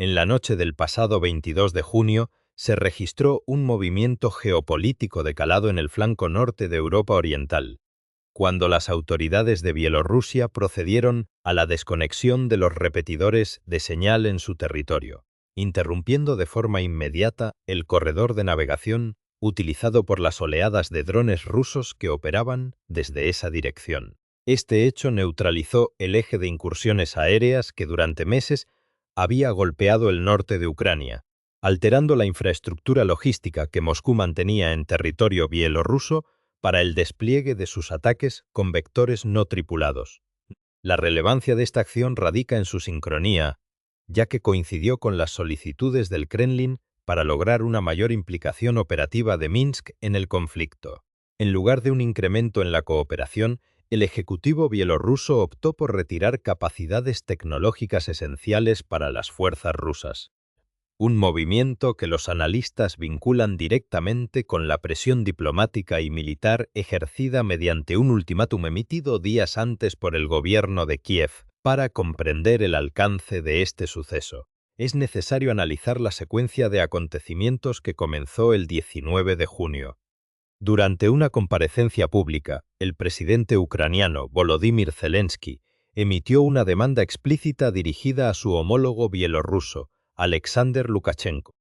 En la noche del pasado 22 de junio se registró un movimiento geopolítico de calado en el flanco norte de Europa Oriental, cuando las autoridades de Bielorrusia procedieron a la desconexión de los repetidores de señal en su territorio, interrumpiendo de forma inmediata el corredor de navegación utilizado por las oleadas de drones rusos que operaban desde esa dirección. Este hecho neutralizó el eje de incursiones aéreas que durante meses había golpeado el norte de Ucrania, alterando la infraestructura logística que Moscú mantenía en territorio bielorruso para el despliegue de sus ataques con vectores no tripulados. La relevancia de esta acción radica en su sincronía, ya que coincidió con las solicitudes del Kremlin para lograr una mayor implicación operativa de Minsk en el conflicto. En lugar de un incremento en la cooperación, el Ejecutivo bielorruso optó por retirar capacidades tecnológicas esenciales para las fuerzas rusas. Un movimiento que los analistas vinculan directamente con la presión diplomática y militar ejercida mediante un ultimátum emitido días antes por el gobierno de Kiev. Para comprender el alcance de este suceso, es necesario analizar la secuencia de acontecimientos que comenzó el 19 de junio. Durante una comparecencia pública, el presidente ucraniano Volodymyr Zelensky emitió una demanda explícita dirigida a su homólogo bielorruso, Alexander Lukashenko,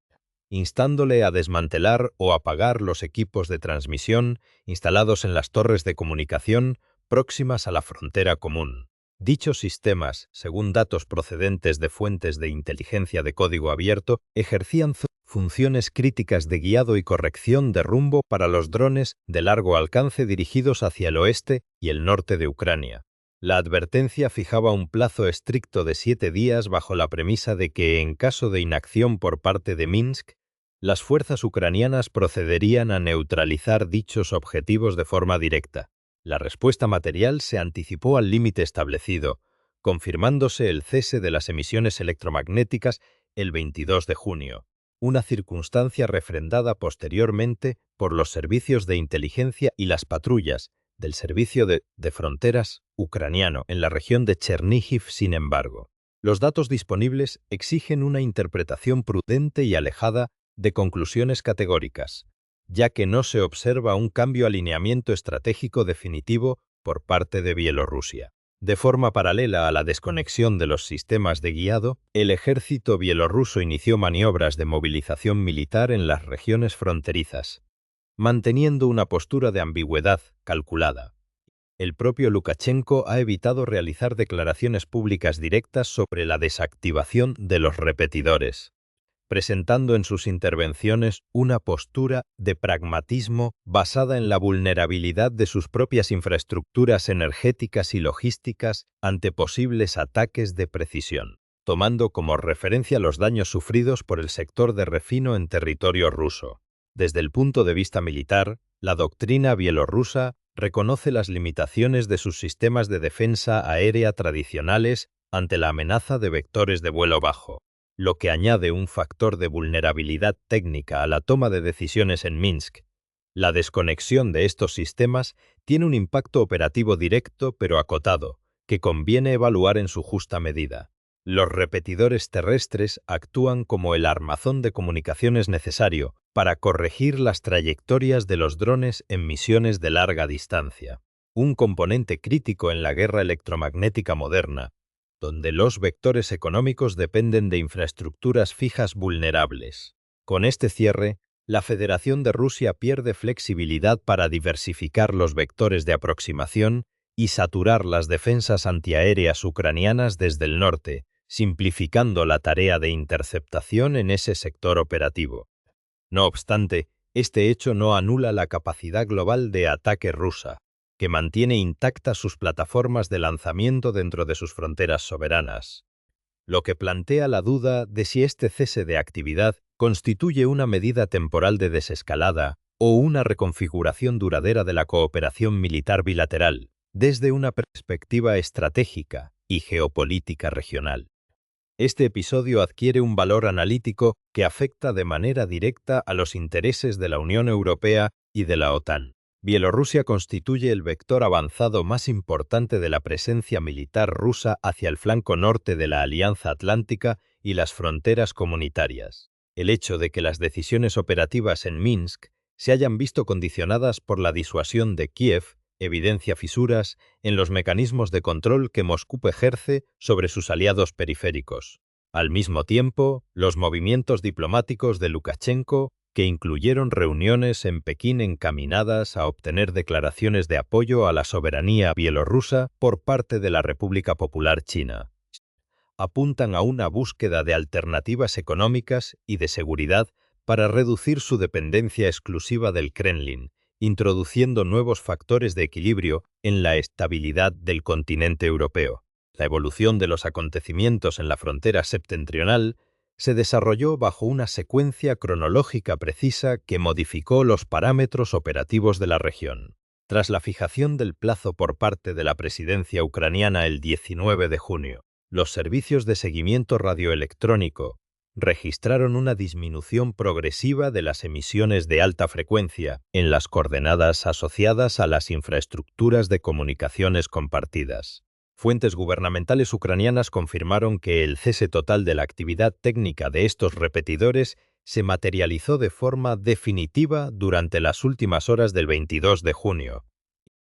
instándole a desmantelar o apagar los equipos de transmisión instalados en las torres de comunicación próximas a la frontera común. Dichos sistemas, según datos procedentes de fuentes de inteligencia de código abierto, ejercían funciones críticas de guiado y corrección de rumbo para los drones de largo alcance dirigidos hacia el oeste y el norte de Ucrania. La advertencia fijaba un plazo estricto de 7 días bajo la premisa de que, en caso de inacción por parte de Minsk, las fuerzas ucranianas procederían a neutralizar dichos objetivos de forma directa. La respuesta material se anticipó al límite establecido, confirmándose el cese de las emisiones electromagnéticas el 22 de junio, una circunstancia refrendada posteriormente por los servicios de inteligencia y las patrullas del Servicio de Fronteras ucraniano en la región de Cherníhiv. Sin embargo, los datos disponibles exigen una interpretación prudente y alejada de conclusiones categóricas, ya que no se observa un cambio alineamiento estratégico definitivo por parte de Bielorrusia. De forma paralela a la desconexión de los sistemas de guiado, el ejército bielorruso inició maniobras de movilización militar en las regiones fronterizas, manteniendo una postura de ambigüedad calculada. El propio Lukashenko ha evitado realizar declaraciones públicas directas sobre la desactivación de los repetidores, presentando en sus intervenciones una postura de pragmatismo basada en la vulnerabilidad de sus propias infraestructuras energéticas y logísticas ante posibles ataques de precisión, tomando como referencia los daños sufridos por el sector de refino en territorio ruso. Desde el punto de vista militar, la doctrina bielorrusa reconoce las limitaciones de sus sistemas de defensa aérea tradicionales ante la amenaza de vectores de vuelo bajo, lo que añade un factor de vulnerabilidad técnica a la toma de decisiones en Minsk. La desconexión de estos sistemas tiene un impacto operativo directo pero acotado, que conviene evaluar en su justa medida. Los repetidores terrestres actúan como el armazón de comunicaciones necesario para corregir las trayectorias de los drones en misiones de larga distancia, un componente crítico en la guerra electromagnética moderna, donde los vectores económicos dependen de infraestructuras fijas vulnerables. Con este cierre, la Federación de Rusia pierde flexibilidad para diversificar los vectores de aproximación y saturar las defensas antiaéreas ucranianas desde el norte, simplificando la tarea de interceptación en ese sector operativo. No obstante, este hecho no anula la capacidad global de ataque rusa, que mantiene intactas sus plataformas de lanzamiento dentro de sus fronteras soberanas, lo que plantea la duda de si este cese de actividad constituye una medida temporal de desescalada o una reconfiguración duradera de la cooperación militar bilateral, desde una perspectiva estratégica y geopolítica regional. Este episodio adquiere un valor analítico que afecta de manera directa a los intereses de la Unión Europea y de la OTAN. Bielorrusia constituye el vector avanzado más importante de la presencia militar rusa hacia el flanco norte de la Alianza Atlántica y las fronteras comunitarias. El hecho de que las decisiones operativas en Minsk se hayan visto condicionadas por la disuasión de Kiev evidencia fisuras en los mecanismos de control que Moscú ejerce sobre sus aliados periféricos. Al mismo tiempo, los movimientos diplomáticos de Lukashenko, que incluyeron reuniones en Pekín encaminadas a obtener declaraciones de apoyo a la soberanía bielorrusa por parte de la República Popular China, apuntan a una búsqueda de alternativas económicas y de seguridad para reducir su dependencia exclusiva del Kremlin, introduciendo nuevos factores de equilibrio en la estabilidad del continente europeo. La evolución de los acontecimientos en la frontera septentrional se desarrolló bajo una secuencia cronológica precisa que modificó los parámetros operativos de la región. Tras la fijación del plazo por parte de la presidencia ucraniana el 19 de junio, los servicios de seguimiento radioelectrónico registraron una disminución progresiva de las emisiones de alta frecuencia en las coordenadas asociadas a las infraestructuras de comunicaciones compartidas. Fuentes gubernamentales ucranianas confirmaron que el cese total de la actividad técnica de estos repetidores se materializó de forma definitiva durante las últimas horas del 22 de junio.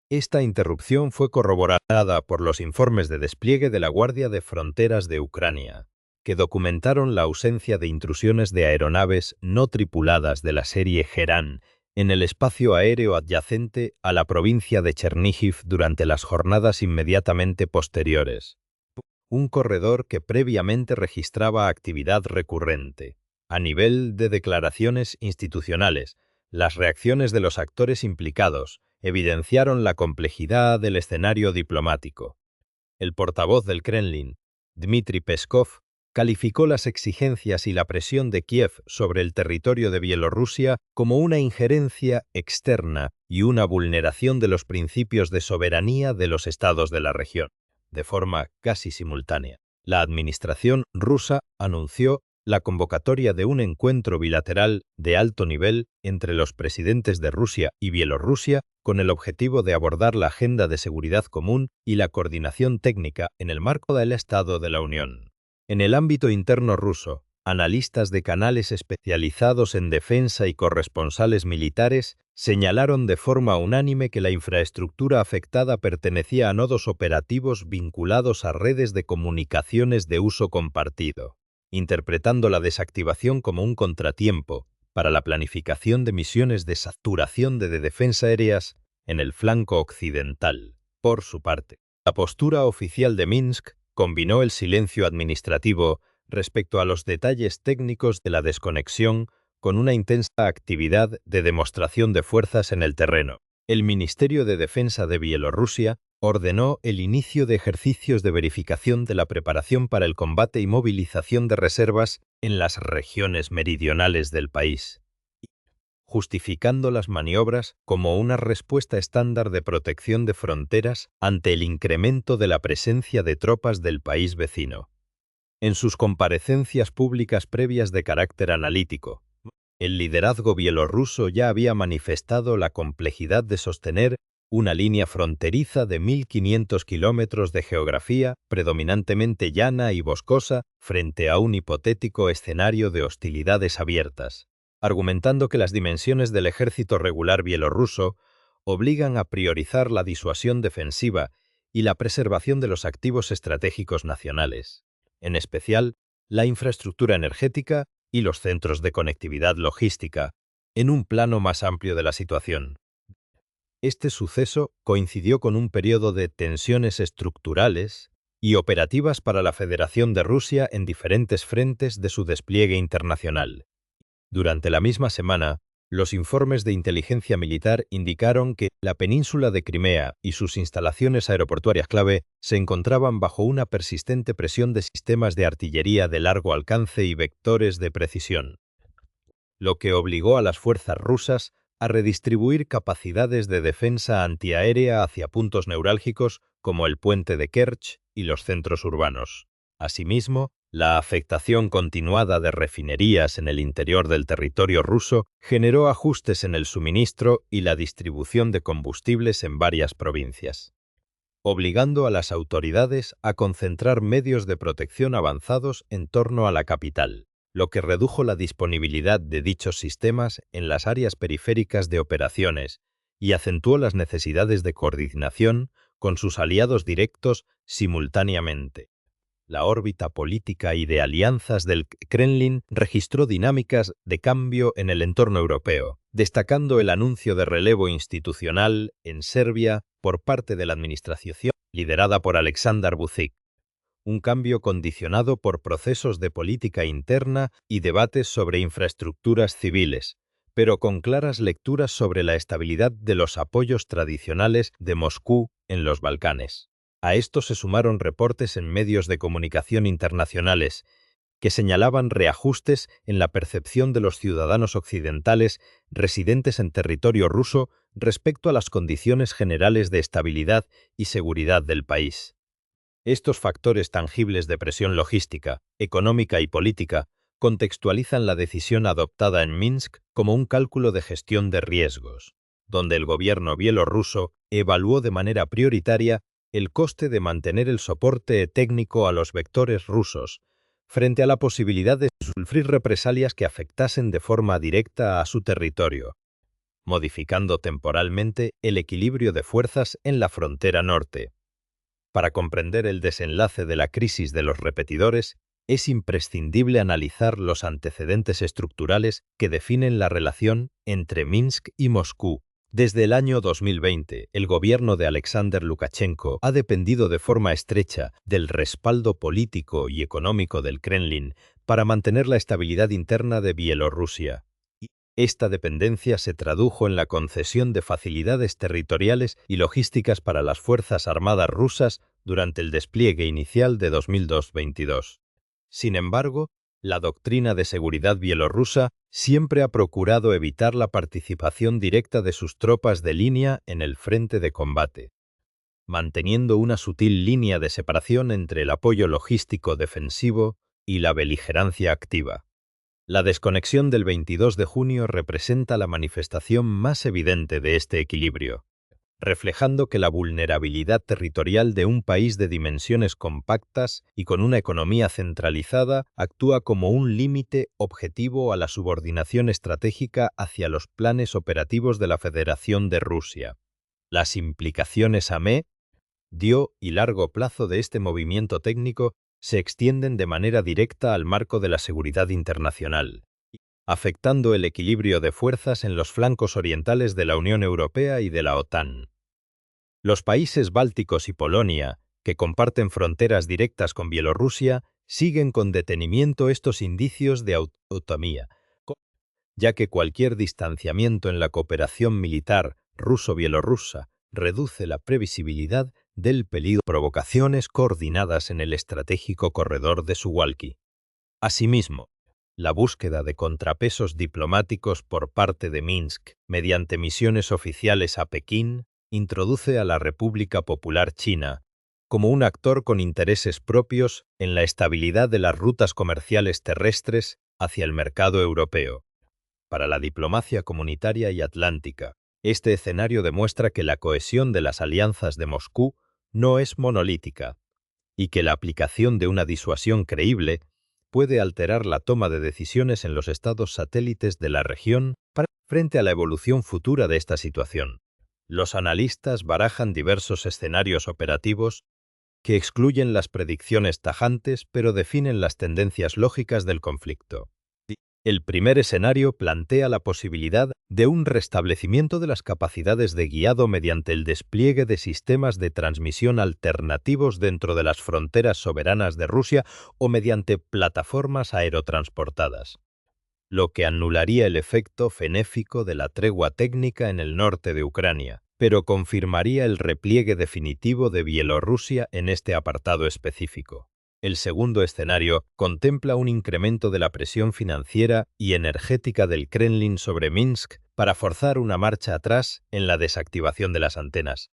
Esta interrupción fue corroborada por los informes de despliegue de la Guardia de Fronteras de Ucrania, que documentaron la ausencia de intrusiones de aeronaves no tripuladas de la serie Gerán en el espacio aéreo adyacente a la provincia de Cherníhiv durante las jornadas inmediatamente posteriores, un corredor que previamente registraba actividad recurrente. A nivel de declaraciones institucionales, las reacciones de los actores implicados evidenciaron la complejidad del escenario diplomático. El portavoz del Kremlin, Dmitry Peskov, calificó las exigencias y la presión de Kiev sobre el territorio de Bielorrusia como una injerencia externa y una vulneración de los principios de soberanía de los estados de la región. De forma casi simultánea, la administración rusa anunció la convocatoria de un encuentro bilateral de alto nivel entre los presidentes de Rusia y Bielorrusia con el objetivo de abordar la agenda de seguridad común y la coordinación técnica en el marco del Estado de la Unión. En el ámbito interno ruso, analistas de canales especializados en defensa y corresponsales militares señalaron de forma unánime que la infraestructura afectada pertenecía a nodos operativos vinculados a redes de comunicaciones de uso compartido, interpretando la desactivación como un contratiempo para la planificación de misiones de saturación de defensa aéreas en el flanco occidental. Por su parte, la postura oficial de Minsk combinó el silencio administrativo respecto a los detalles técnicos de la desconexión con una intensa actividad de demostración de fuerzas en el terreno. El Ministerio de Defensa de Bielorrusia ordenó el inicio de ejercicios de verificación de la preparación para el combate y movilización de reservas en las regiones meridionales del país, justificando las maniobras como una respuesta estándar de protección de fronteras ante el incremento de la presencia de tropas del país vecino. En sus comparecencias públicas previas de carácter analítico, el liderazgo bielorruso ya había manifestado la complejidad de sostener una línea fronteriza de 1.500 kilómetros de geografía predominantemente llana y boscosa frente a un hipotético escenario de hostilidades abiertas, argumentando que las dimensiones del ejército regular bielorruso obligan a priorizar la disuasión defensiva y la preservación de los activos estratégicos nacionales, en especial la infraestructura energética y los centros de conectividad logística, en un plano más amplio de la situación. Este suceso coincidió con un periodo de tensiones estructurales y operativas para la Federación de Rusia en diferentes frentes de su despliegue internacional. Durante la misma semana, los informes de inteligencia militar indicaron que la península de Crimea y sus instalaciones aeroportuarias clave se encontraban bajo una persistente presión de sistemas de artillería de largo alcance y vectores de precisión, lo que obligó a las fuerzas rusas a redistribuir capacidades de defensa antiaérea hacia puntos neurálgicos como el puente de Kerch y los centros urbanos. Asimismo, la afectación continuada de refinerías en el interior del territorio ruso generó ajustes en el suministro y la distribución de combustibles en varias provincias. obligando a las autoridades a concentrar medios de protección avanzados en torno a la capital, lo que redujo la disponibilidad de dichos sistemas en las áreas periféricas de operaciones y acentuó las necesidades de coordinación con sus aliados directos simultáneamente. La órbita política y de alianzas del Kremlin registró dinámicas de cambio en el entorno europeo, destacando el anuncio de relevo institucional en Serbia por parte de la administración liderada por Aleksandar Vučić, un cambio condicionado por procesos de política interna y debates sobre infraestructuras civiles, pero con claras lecturas sobre la estabilidad de los apoyos tradicionales de Moscú en los Balcanes. A esto se sumaron reportes en medios de comunicación internacionales que señalaban reajustes en la percepción de los ciudadanos occidentales residentes en territorio ruso respecto a las condiciones generales de estabilidad y seguridad del país. Estos factores tangibles de presión logística, económica y política contextualizan la decisión adoptada en Minsk como un cálculo de gestión de riesgos, donde el gobierno bielorruso evaluó de manera prioritaria el coste de mantener el soporte técnico a los vectores rusos, frente a la posibilidad de sufrir represalias que afectasen de forma directa a su territorio, modificando temporalmente el equilibrio de fuerzas en la frontera norte. Para comprender el desenlace de la crisis de los repetidores, es imprescindible analizar los antecedentes estructurales que definen la relación entre Minsk y Moscú. Desde el año 2020, el gobierno de Alexander Lukashenko ha dependido de forma estrecha del respaldo político y económico del Kremlin para mantener la estabilidad interna de Bielorrusia. Esta dependencia se tradujo en la concesión de facilidades territoriales y logísticas para las Fuerzas Armadas rusas durante el despliegue inicial de 2022. Sin embargo, la doctrina de seguridad bielorrusa siempre ha procurado evitar la participación directa de sus tropas de línea en el frente de combate, manteniendo una sutil línea de separación entre el apoyo logístico defensivo y la beligerancia activa. La desconexión del 22 de junio representa la manifestación más evidente de este equilibrio, reflejando que la vulnerabilidad territorial de un país de dimensiones compactas y con una economía centralizada actúa como un límite objetivo a la subordinación estratégica hacia los planes operativos de la Federación de Rusia. Las implicaciones a medio y largo plazo de este movimiento técnico se extienden de manera directa al marco de la seguridad internacional, afectando el equilibrio de fuerzas en los flancos orientales de la Unión Europea y de la OTAN. Los países bálticos y Polonia, que comparten fronteras directas con Bielorrusia, siguen con detenimiento estos indicios de autonomía, ya que cualquier distanciamiento en la cooperación militar ruso-bielorrusa reduce la previsibilidad del peligro de provocaciones coordinadas en el estratégico corredor de Suwalki. Asimismo, la búsqueda de contrapesos diplomáticos por parte de Minsk mediante misiones oficiales a Pekín introduce a la República Popular China como un actor con intereses propios en la estabilidad de las rutas comerciales terrestres hacia el mercado europeo. Para la diplomacia comunitaria y atlántica, este escenario demuestra que la cohesión de las alianzas de Moscú no es monolítica y que la aplicación de una disuasión creíble puede alterar la toma de decisiones en los estados satélites de la región frente a la evolución futura de esta situación. Los analistas barajan diversos escenarios operativos que excluyen las predicciones tajantes pero definen las tendencias lógicas del conflicto. El primer escenario plantea la posibilidad de un restablecimiento de las capacidades de guiado mediante el despliegue de sistemas de transmisión alternativos dentro de las fronteras soberanas de Rusia o mediante plataformas aerotransportadas, lo que anularía el efecto benéfico de la tregua técnica en el norte de Ucrania, pero confirmaría el repliegue definitivo de Bielorrusia en este apartado específico. El segundo escenario contempla un incremento de la presión financiera y energética del Kremlin sobre Minsk para forzar una marcha atrás en la desactivación de las antenas,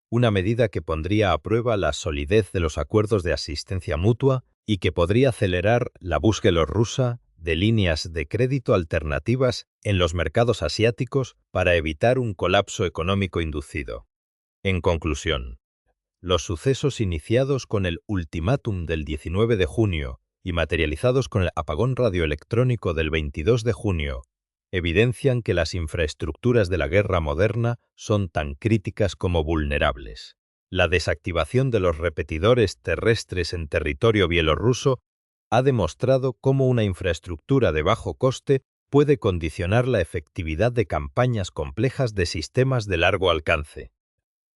una medida que pondría a prueba la solidez de los acuerdos de asistencia mutua y que podría acelerar la búsqueda rusa de líneas de crédito alternativas en los mercados asiáticos para evitar un colapso económico inducido. En conclusión, Los sucesos iniciados con el ultimátum del 19 de junio y materializados con el apagón radioelectrónico del 22 de junio evidencian que las infraestructuras de la guerra moderna son tan críticas como vulnerables. La desactivación de los repetidores terrestres en territorio bielorruso ha demostrado cómo una infraestructura de bajo coste puede condicionar la efectividad de campañas complejas de sistemas de largo alcance,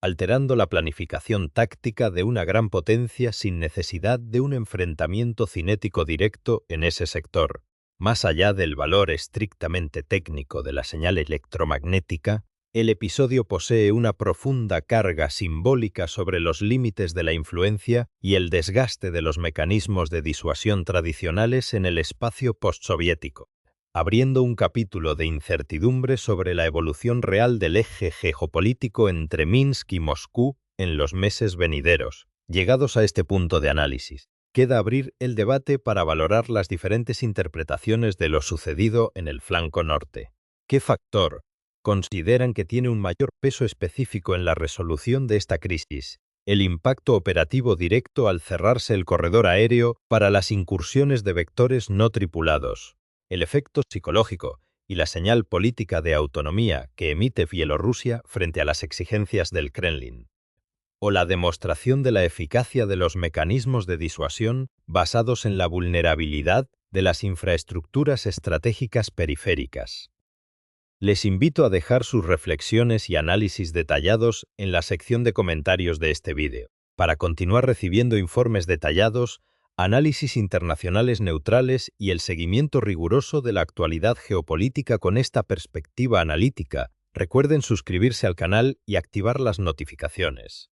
alterando la planificación táctica de una gran potencia sin necesidad de un enfrentamiento cinético directo en ese sector. Más allá del valor estrictamente técnico de la señal electromagnética, el episodio posee una profunda carga simbólica sobre los límites de la influencia y el desgaste de los mecanismos de disuasión tradicionales en el espacio postsoviético, abriendo un capítulo de incertidumbre sobre la evolución real del eje geopolítico entre Minsk y Moscú en los meses venideros. Llegados a este punto de análisis, queda abrir el debate para valorar las diferentes interpretaciones de lo sucedido en el flanco norte. ¿Qué factor consideran que tiene un mayor peso específico en la resolución de esta crisis? ¿El impacto operativo directo al cerrarse el corredor aéreo para las incursiones de vectores no tripulados, el efecto psicológico y la señal política de autonomía que emite Bielorrusia frente a las exigencias del Kremlin, o la demostración de la eficacia de los mecanismos de disuasión basados en la vulnerabilidad de las infraestructuras estratégicas periféricas? Les invito a dejar sus reflexiones y análisis detallados en la sección de comentarios de este vídeo. Para continuar recibiendo informes detallados, análisis internacionales neutrales y el seguimiento riguroso de la actualidad geopolítica con esta perspectiva analítica, recuerden suscribirse al canal y activar las notificaciones.